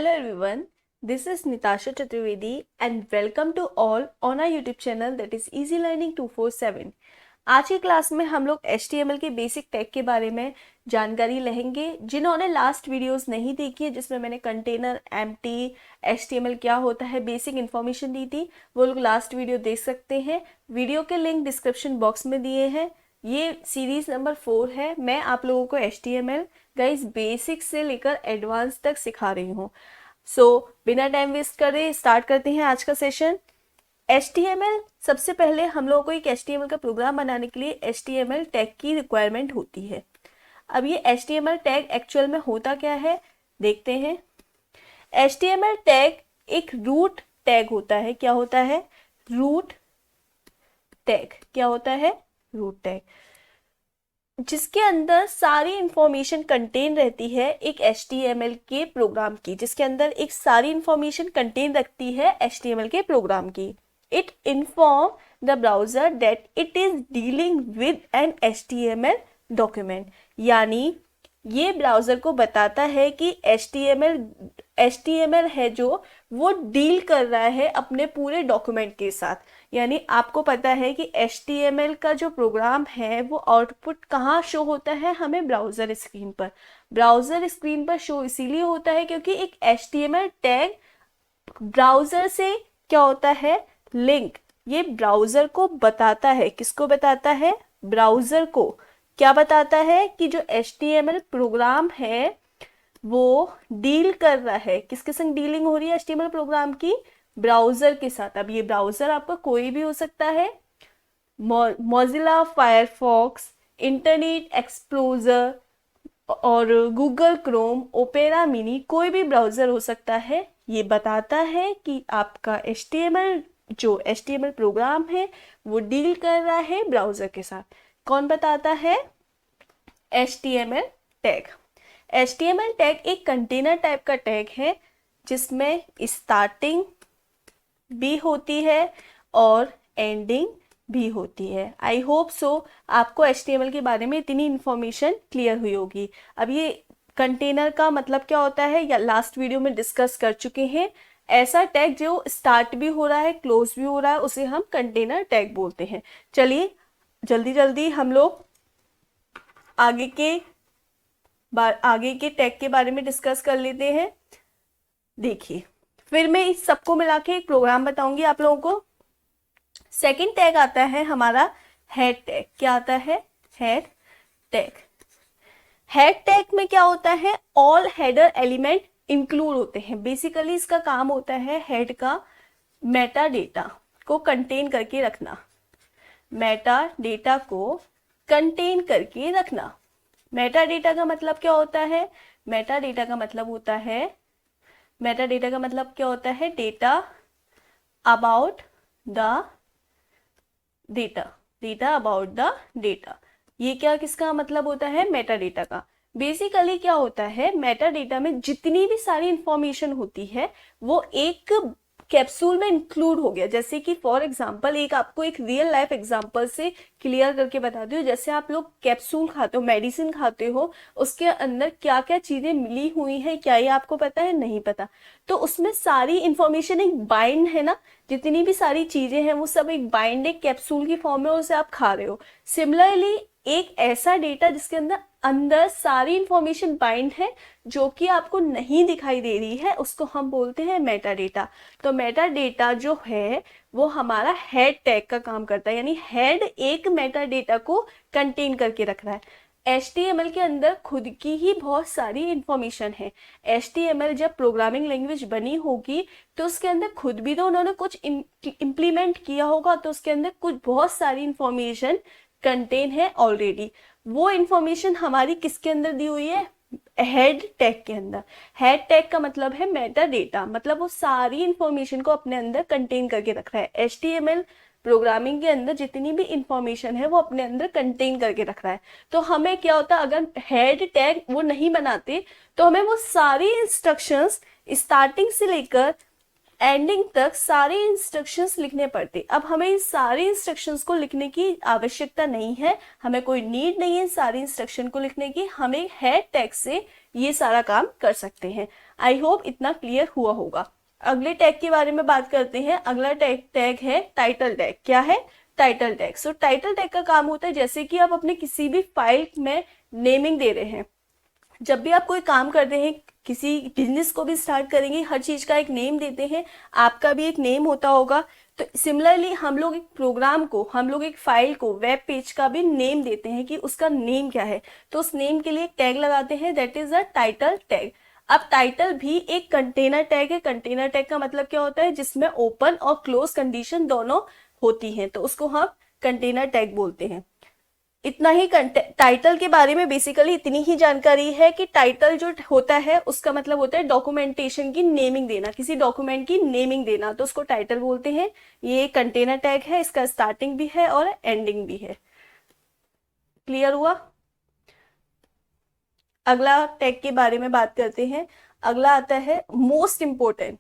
Hello everyone, this is Nitasha Chaturvedi and welcome to all on our YouTube channel that is Easy Learning 247। आज की class में हम लोग HTML के basic tag के बारे में जानकारी लेंगे। जिन्होंने लास्ट वीडियोस नहीं देखी है जिसमें मैंने कंटेनर, एम्प्टी, HTML क्या होता है बेसिक इन्फॉर्मेशन दी थी, वो लोग लास्ट वीडियो देख सकते हैं। वीडियो के लिंक डिस्क्रिप्शन बॉक्स में दिए हैं। ये सीरीज नंबर 4 है। मैं आप लोगों को HTML गाइस बेसिक से लेकर एडवांस तक सिखा रही हूँ। बिना टाइम वेस्ट करे स्टार्ट करते हैं आज का सेशन। HTML सबसे पहले हम लोगों को एक HTML का प्रोग्राम बनाने के लिए HTML टैग की रिक्वायरमेंट होती है। अब ये HTML टैग एक्चुअल में होता क्या है देखते हैं। HTML टैग एक रूट टैग होता है। क्या होता है? Root tag. क्या होता है? रूट टैग, जिसके अंदर सारी इंफॉर्मेशन कंटेन रहती है एक HTML के प्रोग्राम की, जिसके अंदर एक सारी इंफॉर्मेशन कंटेन रखती है HTML के प्रोग्राम की। It inform the browser that it is dealing with an HTML document, यानी ये ब्राउजर को बताता है कि HTML है जो वो डील कर रहा है अपने पूरे डॉक्यूमेंट के साथ। यानी आपको पता है कि HTML का जो प्रोग्राम है वो आउटपुट कहाँ शो होता है? हमें ब्राउजर स्क्रीन पर। ब्राउजर स्क्रीन पर शो इसीलिए होता है क्योंकि एक HTML टैग ब्राउजर से क्या होता है? लिंक। ये ब्राउजर को बताता है। किसको बताता है? ब्राउजर को। क्या बताता है? कि जो HTML प्रोग्राम है वो डील कर रहा है। किसके संग डीलिंग हो रही है HTML प्रोग्राम की? ब्राउजर के साथ। अब ये ब्राउजर आपका कोई भी हो सकता है, मोजिला फायरफॉक्स, इंटरनेट एक्सप्लोरर और गूगल क्रोम, ओपेरा मिनी, कोई भी ब्राउजर हो सकता है। ये बताता है कि आपका HTML प्रोग्राम है वो डील कर रहा है ब्राउजर के साथ। कौन बताता है? HTML tag. HTML टैग एक कंटेनर टाइप का टैग है जिसमें स्टार्टिंग भी होती है और एंडिंग भी होती है। आई होप सो आपको HTML के बारे में इतनी इंफॉर्मेशन क्लियर हुई होगी। अब ये कंटेनर का मतलब क्या होता है या लास्ट वीडियो में डिस्कस कर चुके हैं। ऐसा टैग जो स्टार्ट भी हो रहा है, क्लोज भी हो रहा है, उसे हम कंटेनर टैग बोलते हैं। चलिए जल्दी जल्दी हम लोग आगे के टैग के बारे में डिस्कस कर लेते हैं। देखिए, फिर मैं इस सबको मिला के एक प्रोग्राम बताऊंगी आप लोगों को। सेकंड टैग आता है हमारा हेड टैग। क्या आता है? Head tag. हेड टैग में क्या होता है? ऑल हेडर एलिमेंट इंक्लूड होते हैं। बेसिकली इसका काम होता है हेड का मेटा डेटा को कंटेन करके रखना। मेटा डेटा को कंटेन करके रखना। मेटा डेटा का मतलब क्या होता है? मेटा डेटा का मतलब क्या होता है? Data about the data. ये क्या किसका मतलब होता है? मेटा डेटा का। बेसिकली क्या होता है? मेटा डेटा में जितनी भी सारी इंफॉर्मेशन होती है वो एक कैप्सूल में इंक्लूड हो गया। जैसे कि फॉर एग्जांपल आपको एक रियल लाइफ एग्जांपल से क्लियर करके बता दूं। जैसे आप लोग कैप्सूल खाते हो, मेडिसिन खाते हो, उसके अंदर क्या क्या चीजें मिली हुई हैं, क्या ये आपको पता है? नहीं पता। तो उसमें सारी इंफॉर्मेशन एक बाइंड है ना, जितनी भी सारी चीजें हैं वो सब एक बाइंड एक कैप्सूल की फॉर्म में उसे आप खा रहे हो। सिमिलरली एक ऐसा डेटा जिसके अंदर सारी इंफॉर्मेशन बाइंड है जो कि आपको नहीं दिखाई दे रही है, उसको हम बोलते हैं मेटा डेटा। तो मेटा डेटा जो है वो हमारा हेड टैग का काम करता है। यानी हेड एक मेटा डेटा को कंटेन करके रख रहा है। HTML के अंदर खुद की ही बहुत सारी इंफॉर्मेशन है। HTML जब प्रोग्रामिंग लैंग्वेज बनी होगी तो उसके अंदर खुद भी तो उन्होंने कुछ इम्प्लीमेंट किया होगा, तो उसके अंदर कुछ बहुत सारी इंफॉर्मेशन कंटेन है ऑलरेडी। वो इंफॉर्मेशन हमारी किसके अंदर दी हुई है? हेड टैग के अंदर। हेड टैग का मतलब है मेटा डेटा, मतलब वो सारी इंफॉर्मेशन को अपने अंदर कंटेन करके रख रहा है। HTML प्रोग्रामिंग के अंदर जितनी भी इंफॉर्मेशन है वो अपने अंदर कंटेन करके रख रहा है। तो हमें क्या होता है, अगर हेड टैग वो नहीं बनाते तो हमें वो सारी इंस्ट्रक्शंस स्टार्टिंग से लेकर एंडिंग तक सारे इंस्ट्रक्शंस लिखने पड़ते। अब हमें इन सारे इंस्ट्रक्शंस को लिखने की आवश्यकता नहीं है, हमें कोई नीड नहीं है सारे इंस्ट्रक्शन को लिखने की, हमें हेड टैग से ये सारा काम कर सकते हैं। आई होप इतना क्लियर हुआ होगा। अगले टैग के बारे में बात करते हैं। अगला टैग है टाइटल टैग। क्या है? Title tag. सो टाइटल टैग का काम होता है जैसे कि आप अपने किसी भी फाइल में नेमिंग दे रहे हैं। जब भी आप कोई काम करते हैं, किसी बिजनेस को भी स्टार्ट करेंगे, हर चीज का एक नेम देते हैं, आपका भी एक नेम होता होगा। तो सिमिलरली हम लोग एक प्रोग्राम को, हम लोग एक फाइल को, वेब पेज का भी नेम देते हैं कि उसका नेम क्या है। तो उस नेम के लिए एक टैग लगाते हैं, that is a title tag. अब टाइटल भी एक कंटेनर टैग है। कंटेनर टैग का मतलब क्या होता है? जिसमें ओपन और क्लोज कंडीशन दोनों होती हैं, तो उसको हम कंटेनर टैग बोलते हैं। इतना ही टाइटल के बारे में बेसिकली इतनी ही जानकारी है कि टाइटल जो होता है उसका मतलब होता है डॉक्यूमेंटेशन की नेमिंग देना, किसी डॉक्यूमेंट की नेमिंग देना, तो उसको टाइटल बोलते हैं। ये कंटेनर टैग है, इसका स्टार्टिंग भी है और एंडिंग भी है। क्लियर हुआ? अगला टैग के बारे में बात करते हैं। अगला आता है मोस्ट इंपोर्टेंट।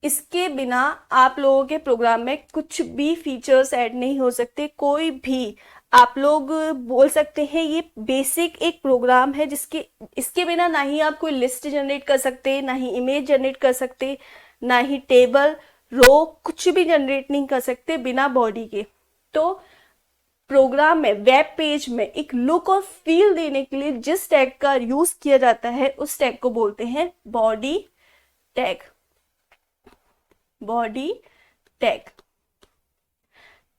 इसके बिना आप लोगों के प्रोग्राम में कुछ भी फीचर्स ऐड नहीं हो सकते, कोई भी। आप लोग बोल सकते हैं ये बेसिक एक प्रोग्राम है जिसके इसके बिना ना ही आप कोई लिस्ट जनरेट कर सकते, ना ही इमेज जनरेट कर सकते, ना ही टेबल, रो, कुछ भी जनरेट नहीं कर सकते बिना बॉडी के। तो प्रोग्राम में, वेब पेज में एक लुक और फील देने के लिए जिस टैग का यूज किया जाता है उस टैग को बोलते हैं body tag. Body tag.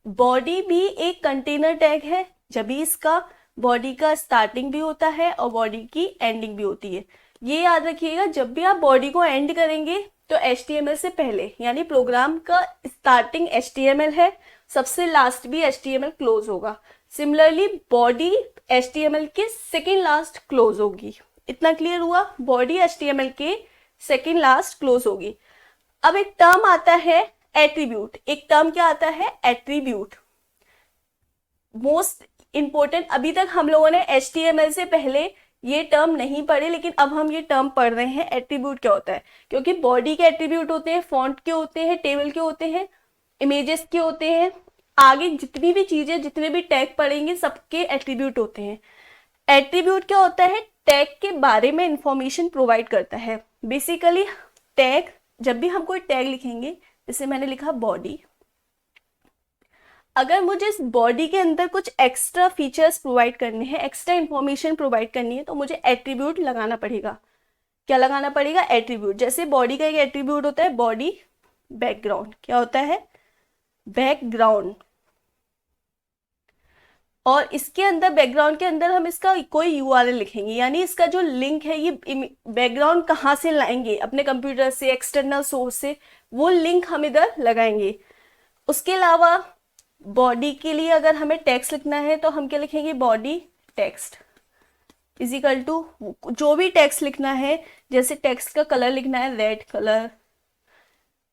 Body भी एक कंटेनर टैग है, जब भी इसका बॉडी का स्टार्टिंग भी होता है और बॉडी की एंडिंग भी होती है। ये याद रखिएगा, जब भी आप बॉडी को एंड करेंगे तो HTML से पहले, यानी प्रोग्राम का स्टार्टिंग HTML है, सबसे लास्ट भी HTML क्लोज होगा। सिमिलरली बॉडी HTML के सेकेंड लास्ट क्लोज होगी। इतना क्लियर हुआ? बॉडी HTML के सेकेंड लास्ट क्लोज होगी। अब एक टर्म आता है एट्रीब्यूट। एक टर्म क्या आता है? एट्रीब्यूट। Most important. अभी तक हम लोगों ने HTML से पहले ये टर्म नहीं पढ़े, लेकिन अब हम ये टर्म पढ़ रहे हैं। एट्रीब्यूट क्या होता है? क्योंकि बॉडी के एट्रीब्यूट होते हैं, फॉन्ट के होते हैं, टेबल के होते हैं, इमेजेस के होते हैं, आगे जितनी भी चीजें, जितने भी टैग पढ़ेंगे सबके एट्रीब्यूट होते हैं। एट्रीब्यूट क्या होता है? टैग के बारे में इंफॉर्मेशन प्रोवाइड करता है। बेसिकली टैग, जब भी हम कोई टैग लिखेंगे, जैसे मैंने लिखा बॉडी, अगर मुझे इस बॉडी के अंदर कुछ एक्स्ट्रा फीचर्स प्रोवाइड करने हैं, एक्स्ट्रा इंफॉर्मेशन प्रोवाइड करनी है, तो मुझे एट्रीब्यूट लगाना पड़ेगा। क्या लगाना पड़ेगा? एट्रीब्यूट। जैसे बॉडी का एक एट्रीब्यूट होता है बॉडी बैकग्राउंड। क्या होता है? बैकग्राउंड। और इसके अंदर, बैकग्राउंड के अंदर हम इसका कोई URL लिखेंगे, यानी इसका जो लिंक है, ये बैकग्राउंड कहाँ से लाएंगे, अपने कंप्यूटर से, एक्सटर्नल सोर्स से, वो लिंक हम इधर लगाएंगे। उसके अलावा बॉडी के लिए अगर हमें टेक्स्ट लिखना है तो हम क्या लिखेंगे? Body text is equal to, जो भी टेक्स्ट लिखना है, जैसे टेक्स्ट का कलर लिखना है रेड कलर,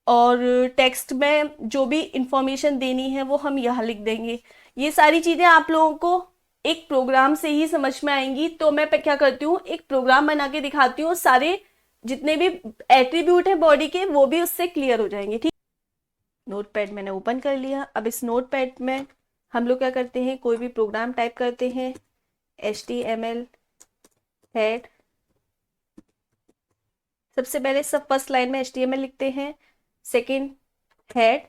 और टेक्स्ट में जो भी इंफॉर्मेशन देनी है वो हम यहाँ लिख देंगे। ये सारी चीजें आप लोगों को एक प्रोग्राम से ही समझ में आएंगी। तो मैं क्या करती हूँ, एक प्रोग्राम बना के दिखाती हूँ, सारे जितने भी एट्रीब्यूट है बॉडी के वो भी उससे क्लियर हो जाएंगे। ठीक, नोटपैड मैंने ओपन कर लिया। अब इस नोटपैड में हम लोग क्या करते हैं, कोई भी प्रोग्राम टाइप करते हैं। HTML हेड, सबसे पहले सब फर्स्ट लाइन में HTML लिखते हैं। सेकंड हेड,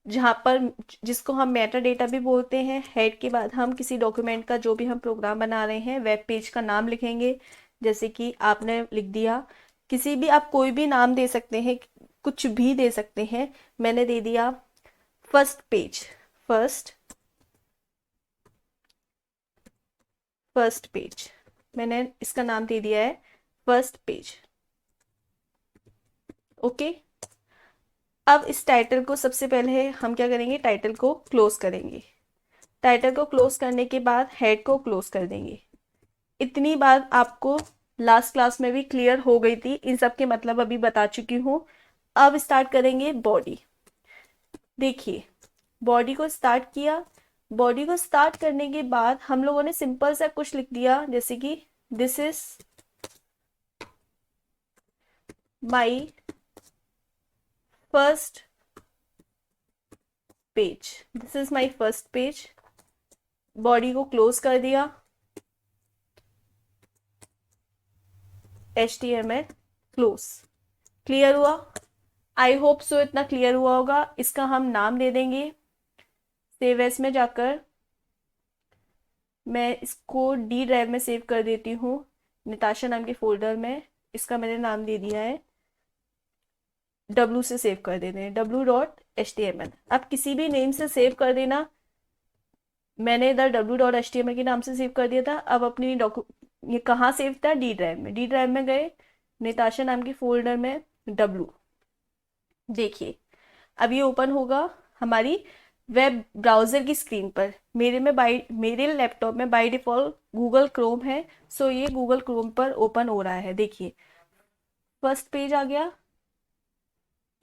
जहाँ पर, जिसको हम मेटा डेटा भी बोलते हैं। हेड के बाद हम किसी डॉक्यूमेंट का, जो भी हम प्रोग्राम बना रहे हैं, वेब पेज का नाम लिखेंगे। जैसे कि आपने लिख दिया, किसी भी, आप कोई भी नाम दे सकते हैं, कुछ भी दे सकते हैं। मैंने दे दिया फर्स्ट पेज, फर्स्ट पेज, मैंने इसका नाम दे दिया है फर्स्ट पेज। ओके। अब इस टाइटल को सबसे पहले हम क्या करेंगे, टाइटल को क्लोज करेंगे। टाइटल को क्लोज करने के बाद हेड को क्लोज कर देंगे। इतनी बात आपको लास्ट क्लास में भी क्लियर हो गई थी, इन सब के मतलब अभी बता चुकी हूँ। अब स्टार्ट करेंगे बॉडी। देखिए, बॉडी को स्टार्ट किया। बॉडी को स्टार्ट करने के बाद हम लोगों ने सिंपल सा कुछ लिख दिया, जैसे कि this is my first page, this is my first page. Body को क्लोज कर दिया, HTML क्लोज। क्लियर हुआ? आई होप सो इतना क्लियर हुआ होगा। इसका हम नाम दे देंगे, सेव एज में जाकर मैं इसको डी ड्राइव में सेव कर देती हूँ, निताशा नाम के फोल्डर में। इसका मैंने नाम दे दिया है, W से सेव कर देते हैं, w.html। अब किसी भी नेम से सेव कर देना। मैंने इधर w.html के नाम से सेव कर दिया था। अब अपनी ये कहाँ सेव था? डी ड्राइव में। डी ड्राइव में गए, निताशा नाम के फोल्डर में W। देखिए अब ये ओपन होगा हमारी वेब ब्राउज़र की स्क्रीन पर। मेरे लैपटॉप में बाय डिफ़ॉल्ट गूगल क्रोम है, सो ये गूगल क्रोम पर ओपन हो रहा है। देखिए फर्स्ट पेज आ गया,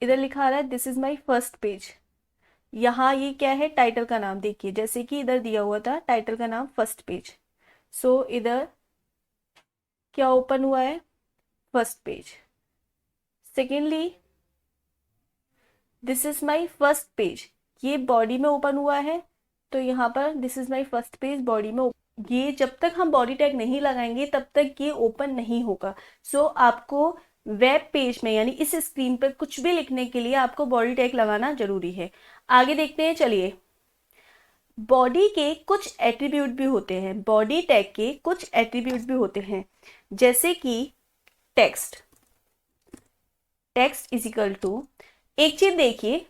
इधर लिखा आ रहा है this is my first page. यहाँ ये क्या है? टाइटल का नाम। देखिए जैसे कि इधर दिया हुआ था टाइटल का नाम फर्स्ट पेज, सो इधर क्या ओपन हुआ है? First page. Secondly this is my first page, ये बॉडी में ओपन हुआ है, तो यहाँ पर this is my first page body में। ये जब तक हम बॉडी टैग नहीं लगाएंगे तब तक ये ओपन नहीं होगा। सो आपको वेब पेज में यानी इस स्क्रीन पर कुछ भी लिखने के लिए आपको बॉडी टैग लगाना जरूरी है। आगे देखते हैं, चलिए। बॉडी के कुछ एट्रीब्यूट भी होते हैं, बॉडी टैग के कुछ एट्रीब्यूट भी होते हैं, जैसे कि text. Text is equal to, एक चीज देखिए,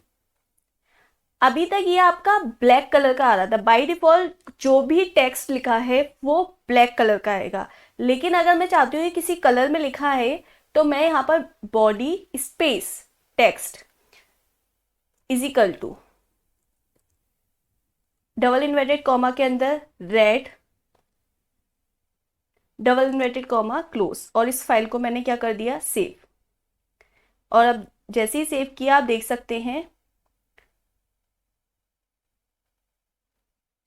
अभी तक ये आपका ब्लैक कलर का आ रहा था। बाय डिफॉल्ट जो भी टेक्स्ट लिखा है वो ब्लैक कलर का आएगा, लेकिन अगर मैं चाहती हूँ किसी कलर में लिखा है तो मैं यहाँ पर body space text is equal to double inverted comma के अंदर red, double inverted comma close, और इस फाइल को मैंने क्या कर दिया? सेव। और अब जैसे ही सेव किया आप देख सकते हैं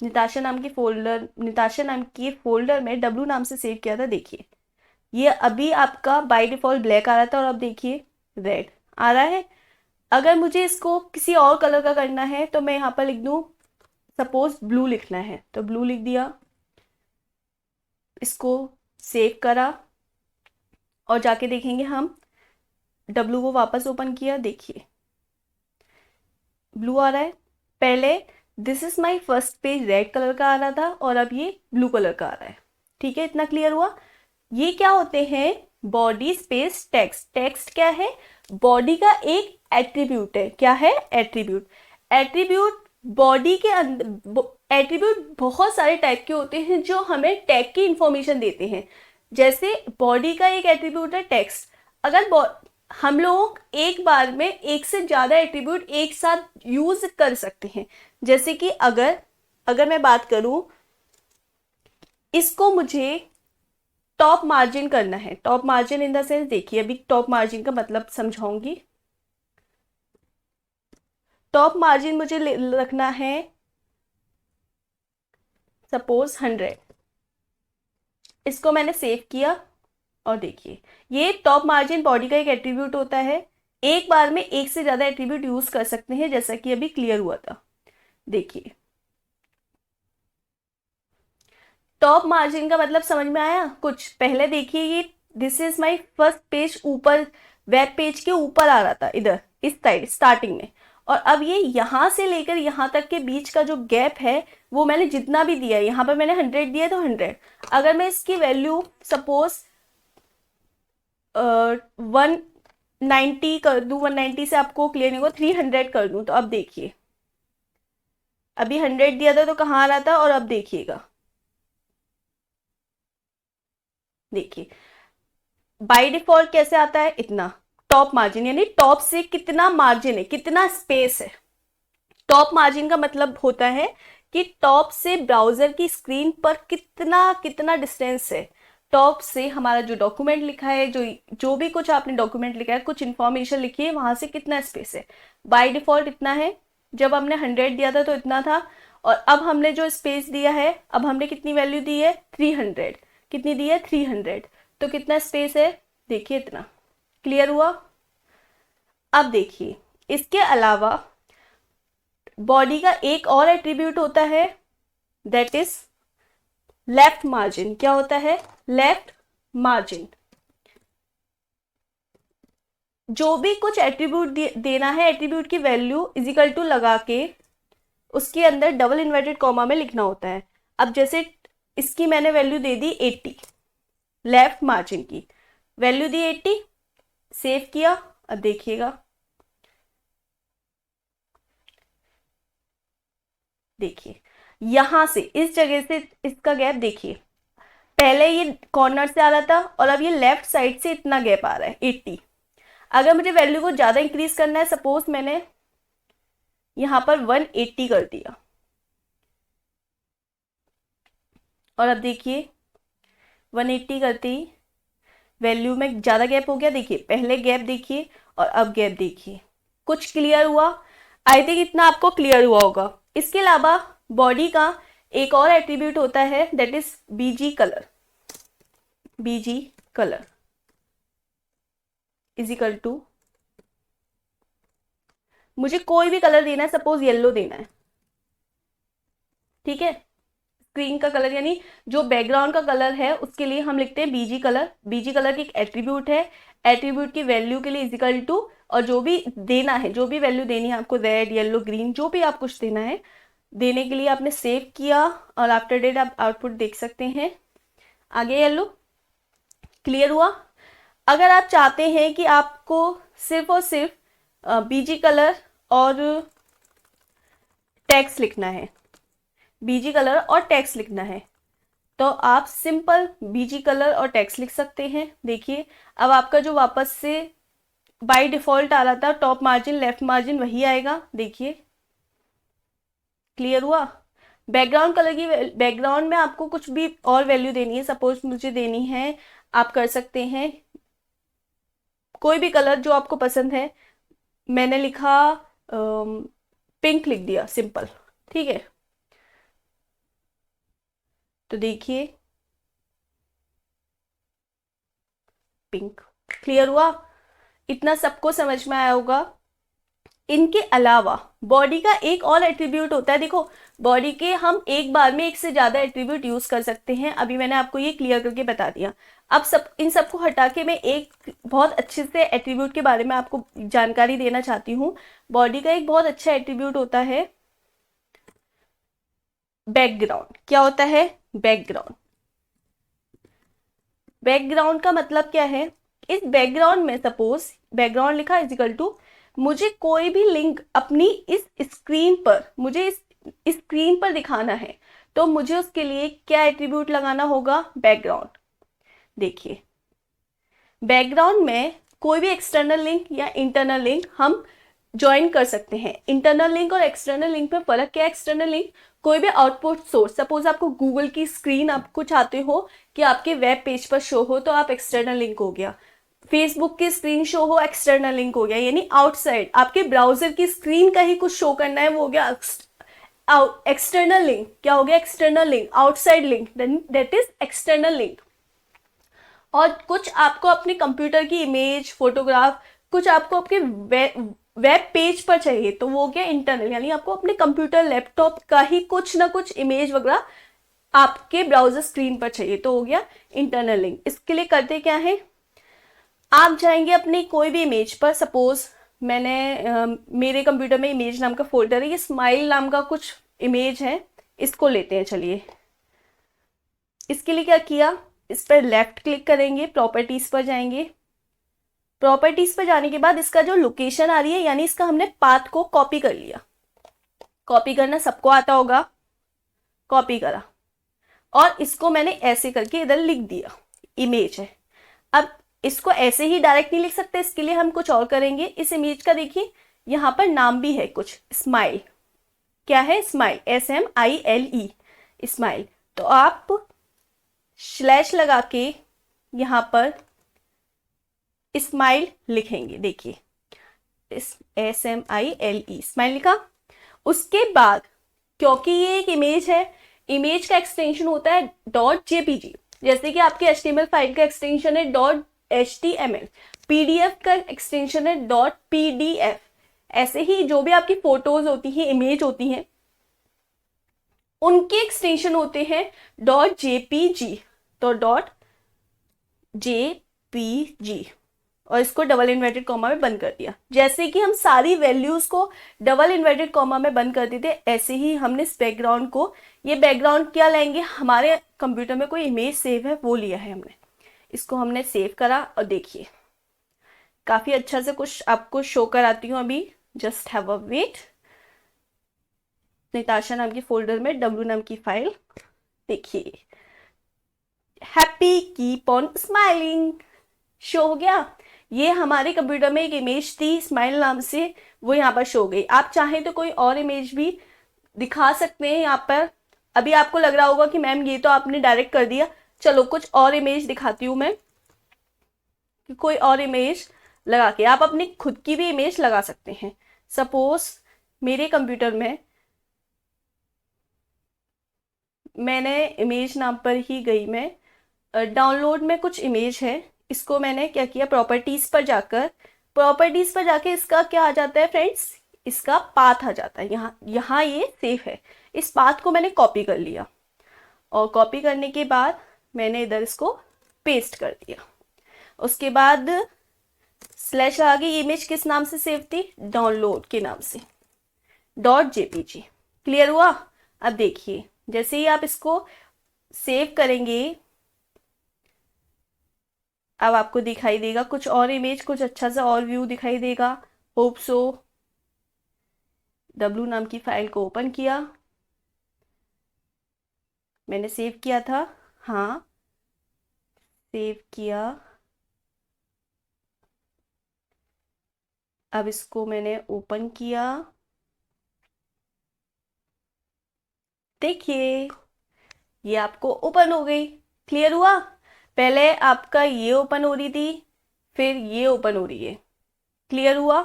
निताशा नाम के फोल्डर में W नाम से सेव किया था। देखिए ये अभी आपका बाय डिफॉल्ट ब्लैक आ रहा था और अब देखिए रेड आ रहा है। अगर मुझे इसको किसी और कलर का करना है तो मैं यहाँ पर लिख दूँ, सपोज ब्लू लिखना है तो ब्लू लिख दिया, इसको सेव करा और जाके देखेंगे हम W को वापस ओपन किया, देखिए ब्लू आ रहा है। पहले this is my first page red colour का आ रहा था और अब ये ब्लू कलर का आ रहा है। ठीक है, इतना क्लियर हुआ? ये क्या होते हैं? Body space text. टेक्स्ट क्या है? बॉडी का एक एट्रीब्यूट है। क्या है? एट्रीब्यूट। एट्रीब्यूट बॉडी के अंदर, एट्रीब्यूट बहुत सारे टाइप के होते हैं जो हमें टैग की इंफॉर्मेशन देते हैं। जैसे बॉडी का एक एट्रीब्यूट है टेक्स्ट। अगर हम लोग एक बार में एक से ज़्यादा एट्रीब्यूट एक साथ यूज कर सकते हैं। जैसे कि अगर मैं बात करूं, इसको मुझे टॉप मार्जिन करना है। Top margin in the sense, देखिए अभी टॉप मार्जिन का मतलब समझाऊंगी। टॉप मार्जिन मुझे रखना है सपोज 100। इसको मैंने सेव किया और देखिए ये टॉप मार्जिन बॉडी का एक एट्रीब्यूट होता है। एक बार में एक से ज्यादा एट्रीब्यूट यूज कर सकते हैं, जैसा कि अभी क्लियर हुआ था। देखिए टॉप मार्जिन का मतलब समझ में आया कुछ? पहले देखिए ये this is my first page, ऊपर वेब पेज के ऊपर आ रहा था, इधर इस साइड स्टार्टिंग में, और अब ये यहाँ से लेकर यहाँ तक के बीच का जो गैप है वो मैंने जितना भी दिया है, यहाँ पर मैंने 100 दिया तो 100। अगर मैं इसकी वैल्यू सपोज 190 कर दूं, 190 से आपको क्लियर नहीं होगा, 300 कर दूं, तो अब देखिए अभी 100 दिया था तो कहाँ आ रहा था, और अब देखिएगा, देखिए बाय डिफॉल्ट कैसे आता है? इतना टॉप मार्जिन, यानी टॉप से कितना मार्जिन है, कितना स्पेस है। टॉप मार्जिन का मतलब होता है कि टॉप से ब्राउजर की स्क्रीन पर कितना कितना डिस्टेंस है। टॉप से हमारा जो डॉक्यूमेंट लिखा है, जो भी कुछ आपने डॉक्यूमेंट लिखा है, कुछ इंफॉर्मेशन लिखी है, वहां से कितना स्पेस है। बाय डिफॉल्ट इतना है। जब हमने 100 दिया था तो इतना था, और अब हमने जो स्पेस दिया है, अब हमने कितनी वैल्यू दी है? 300। कितनी दी है? 300। तो कितना स्पेस है? देखिए इतना। क्लियर हुआ? अब देखिए इसके अलावा बॉडी का एक और एट्रीब्यूट होता है, दैट इज लेफ्ट मार्जिन। क्या होता है? Left margin. जो भी कुछ एट्रीब्यूट देना है, एट्रीब्यूट की वैल्यू इजिकल टू लगा के उसके अंदर डबल इन्वर्टेड कॉमा में लिखना होता है। अब जैसे इसकी मैंने वैल्यू दे दी 80, लेफ्ट मार्जिन की वैल्यू दी 80, सेव किया। अब देखिएगा, देखिए यहां से इस जगह से इसका गैप देखिए, पहले ये कॉर्नर से आ रहा था और अब ये लेफ्ट साइड से इतना गैप आ रहा है 80। अगर मुझे वैल्यू को ज्यादा इंक्रीज करना है, सपोज मैंने यहां पर 180 कर दिया, और अब देखिए 180 करते ही वैल्यू में ज्यादा गैप हो गया। देखिए पहले गैप देखिए और अब गैप देखिए। कुछ क्लियर हुआ? आई थिंक इतना आपको क्लियर हुआ होगा। इसके अलावा बॉडी का एक और एट्रीब्यूट होता है, that is BG colour. BG colour is equal to, मुझे कोई भी कलर देना है, सपोज येलो देना है, ठीक है, स्क्रीन का कलर यानी जो बैकग्राउंड का कलर है उसके लिए हम लिखते हैं बीजी कलर। बीजी कलर की एक एट्रीब्यूट है, एट्रीब्यूट की वैल्यू के लिए इज इक्वल टू, और जो भी देना है, जो भी वैल्यू देनी है आपको, रेड येलो ग्रीन जो भी आप कुछ देना है, देने के लिए आपने सेव किया और आफ्टर डेट आप आउटपुट देख सकते हैं। आगे येलो क्लियर हुआ? अगर आप चाहते हैं कि आपको सिर्फ और सिर्फ बीजी कलर और टेक्स्ट लिखना है, बीजी कलर और टेक्स्ट लिखना है, तो आप सिंपल बीजी कलर और टेक्स्ट लिख सकते हैं। देखिए अब आपका जो वापस से बाय डिफॉल्ट आ रहा था टॉप मार्जिन लेफ्ट मार्जिन, वही आएगा। देखिए क्लियर हुआ? बैकग्राउंड कलर की, बैकग्राउंड में आपको कुछ भी और वैल्यू देनी है, सपोज मुझे देनी है, आप कर सकते हैं कोई भी कलर जो आपको पसंद है। मैंने लिखा पिंक लिख दिया, सिंपल, ठीक है। तो देखिए पिंक, क्लियर हुआ? इतना सबको समझ में आया होगा। इनके अलावा बॉडी का एक और एट्रीब्यूट होता है। देखो बॉडी के हम एक बार में एक से ज्यादा एट्रीब्यूट यूज कर सकते हैं, अभी मैंने आपको ये क्लियर करके बता दिया। अब सब इन सबको हटा के मैं एक बहुत अच्छे से एट्रीब्यूट के बारे में आपको जानकारी देना चाहती हूँ। बॉडी का एक बहुत अच्छा एट्रीब्यूट होता है बैकग्राउंड। क्या होता है? बैकग्राउंड। बैकग्राउंड का मतलब क्या है? इस बैकग्राउंड में सपोज बैकग्राउंड लिखा इज इक्वल टू, मुझे कोई भी लिंक अपनी इस स्क्रीन पर, मुझे इस स्क्रीन पर दिखाना है, तो मुझे उसके लिए क्या एट्रीब्यूट लगाना होगा? बैकग्राउंड। देखिए बैकग्राउंड में कोई भी एक्सटर्नल लिंक या इंटरनल लिंक हम ज्वाइन कर सकते हैं। इंटरनल लिंक और एक्सटर्नल लिंक में फर्क क्या है? एक्सटर्नल लिंक कोई भी आउटपुट सोर्स, सपोज आपको गूगल की स्क्रीन आपको चाहते हो कि आपके वेब पेज पर शो हो, तो आप एक्सटर्नल लिंक हो गया। फेसबुक की स्क्रीन शो हो, एक्सटर्नल लिंक हो गया, यानी आउटसाइड आपके ब्राउजर की स्क्रीन का ही कुछ शो करना है, वो हो गया एक्सटर्नल लिंक। क्या हो गया? External link, outside link, that is external link. और कुछ आपको अपने कंप्यूटर की इमेज, फोटोग्राफ, कुछ आपको आपके वेब पेज पर चाहिए, तो वो हो गया इंटरनल, यानी आपको अपने कंप्यूटर लैपटॉप का ही कुछ ना कुछ इमेज वगैरह आपके ब्राउजर स्क्रीन पर चाहिए, तो हो गया इंटरनल लिंक। इसके लिए करते क्या है, आप जाएंगे अपनी कोई भी इमेज पर, सपोज मैंने मेरे कंप्यूटर में इमेज नाम का फोल्डर है, ये स्माइल नाम का कुछ इमेज है, इसको लेते हैं। चलिए इसके लिए क्या किया, इस पर लेफ्ट क्लिक करेंगे, प्रॉपर्टीज पर जाएंगे। प्रॉपर्टीज पर जाने के बाद इसका जो लोकेशन आ रही है, यानी इसका हमने पाथ को कॉपी कर लिया। कॉपी करना सबको आता होगा, कॉपी करा और इसको मैंने ऐसे करके इधर लिख दिया, इमेज है। अब इसको ऐसे ही डायरेक्ट नहीं लिख सकते, इसके लिए हम कुछ और करेंगे। इस इमेज का देखिए यहां पर नाम भी है कुछ, स्माइल। क्या है? Smile, SMILE, smile. तो आप स्लैश लगा के यहां पर स्माइल लिखेंगे। देखिए SMILE, स्माइल लिखा। उसके बाद क्योंकि ये एक इमेज है, इमेज का एक्सटेंशन होता है .jpg, जैसे कि आपके HTML फाइल का एक्सटेंशन है .html, PDF का एक्सटेंशन है .pdf, ऐसे ही जो भी आपकी फोटोज होती हैं, इमेज होती हैं, उनके एक्सटेंशन होते हैं .jpg। तो .jpg, और इसको डबल इन्वर्टेड कॉमा में बंद कर दिया। जैसे कि हम सारी वैल्यूज को डबल इन्वर्टेड कॉमा में बंद कर देते, ऐसे ही हमने इस बैकग्राउंड को, ये बैकग्राउंड क्या लेंगे, हमारे कंप्यूटर में कोई इमेज सेव है वो लिया है हमने, इसको हमने सेव करा। और देखिए काफी अच्छा से कुछ आपको शो कराती हूँ अभी, just have a wait. Nitasha नाम की फोल्डर में W नाम की फाइल, देखिए happy keep on smiling show हो गया। ये हमारे कंप्यूटर में एक इमेज थी स्माइल नाम से, वो यहाँ पर शो हो गई। आप चाहें तो कोई और इमेज भी दिखा सकते हैं यहाँ पर। अभी आपको लग रहा होगा कि मैम ये तो आपने डायरेक्ट कर दिया, चलो कुछ और इमेज दिखाती हूँ मैं, कि कोई और इमेज लगा के आप अपनी खुद की भी इमेज लगा सकते हैं। सपोज मेरे कंप्यूटर में मैंने इमेज नाम पर ही गई मैं, डाउनलोड में कुछ इमेज है, इसको मैंने क्या किया, प्रॉपर्टीज पर जाकर इसका क्या आ जाता है फ्रेंड्स, इसका पाथ आ जाता है। यहाँ ये सेफ है। इस पाथ को मैंने कॉपी कर लिया, और कॉपी करने के बाद मैंने इधर इसको पेस्ट कर दिया। उसके बाद स्लैश आगे, ये इमेज किस नाम से सेव थी, डाउनलोड के नाम से, .jpg। क्लियर हुआ। अब देखिए जैसे ही आप इसको सेव करेंगे, अब आपको दिखाई देगा कुछ और इमेज, कुछ अच्छा सा और व्यू दिखाई देगा, होप सो। W नाम की फाइल को ओपन किया, मैंने सेव किया था, हाँ सेव किया। अब इसको मैंने ओपन किया, देखिए ये आपको ओपन हो गई। क्लियर हुआ। पहले आपका ये ओपन हो रही थी, फिर ये ओपन हो रही है। क्लियर हुआ।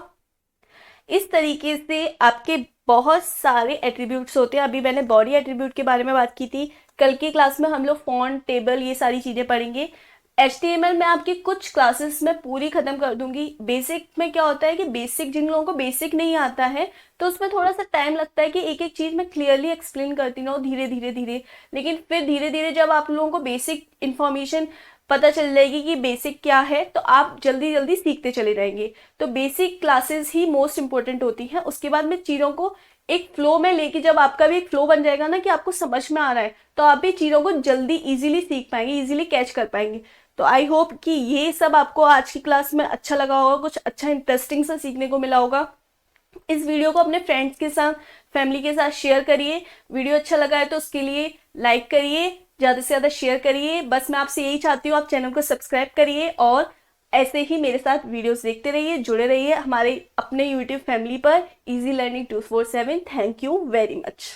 इस तरीके से आपके बहुत सारे एट्रीब्यूट्स होते हैं। अभी मैंने बॉडी एट्रीब्यूट के बारे में बात की थी, कल की क्लास में हम लोग फॉन्ट, टेबल, ये सारी चीजें पढ़ेंगे। HTML में आपकी कुछ क्लासेस में पूरी खत्म कर दूंगी। बेसिक में क्या होता है कि बेसिक, जिन लोगों को बेसिक नहीं आता है तो उसमें थोड़ा सा टाइम लगता है कि एक एक चीज मैं क्लियरली एक्सप्लेन करती रहूं, धीरे धीरे धीरे। लेकिन फिर धीरे धीरे जब आप लोगों को बेसिक इन्फॉर्मेशन पता चल जाएगी कि बेसिक क्या है, तो आप जल्दी जल्दी सीखते चले जाएंगे। तो बेसिक क्लासेस ही मोस्ट इंपॉर्टेंट होती हैं। उसके बाद में चीज़ों को एक फ्लो में लेके, जब आपका भी एक फ्लो बन जाएगा ना कि आपको समझ में आ रहा है, तो आप भी चीज़ों को जल्दी इजीली सीख पाएंगे, इजीली कैच कर पाएंगे। तो आई होप कि ये सब आपको आज की क्लास में अच्छा लगा होगा, कुछ अच्छा इंटरेस्टिंग सा सीखने को मिला होगा। इस वीडियो को अपने फ्रेंड्स के साथ, फैमिली के साथ शेयर करिए। वीडियो अच्छा लगा है तो उसके लिए लाइक करिए, ज़्यादा से ज़्यादा शेयर करिए। बस मैं आपसे यही चाहती हूँ, आप चैनल को सब्सक्राइब करिए और ऐसे ही मेरे साथ वीडियोस देखते रहिए, जुड़े रहिए हमारे अपने यूट्यूब फैमिली पर, easy learning 247। Thank you very much.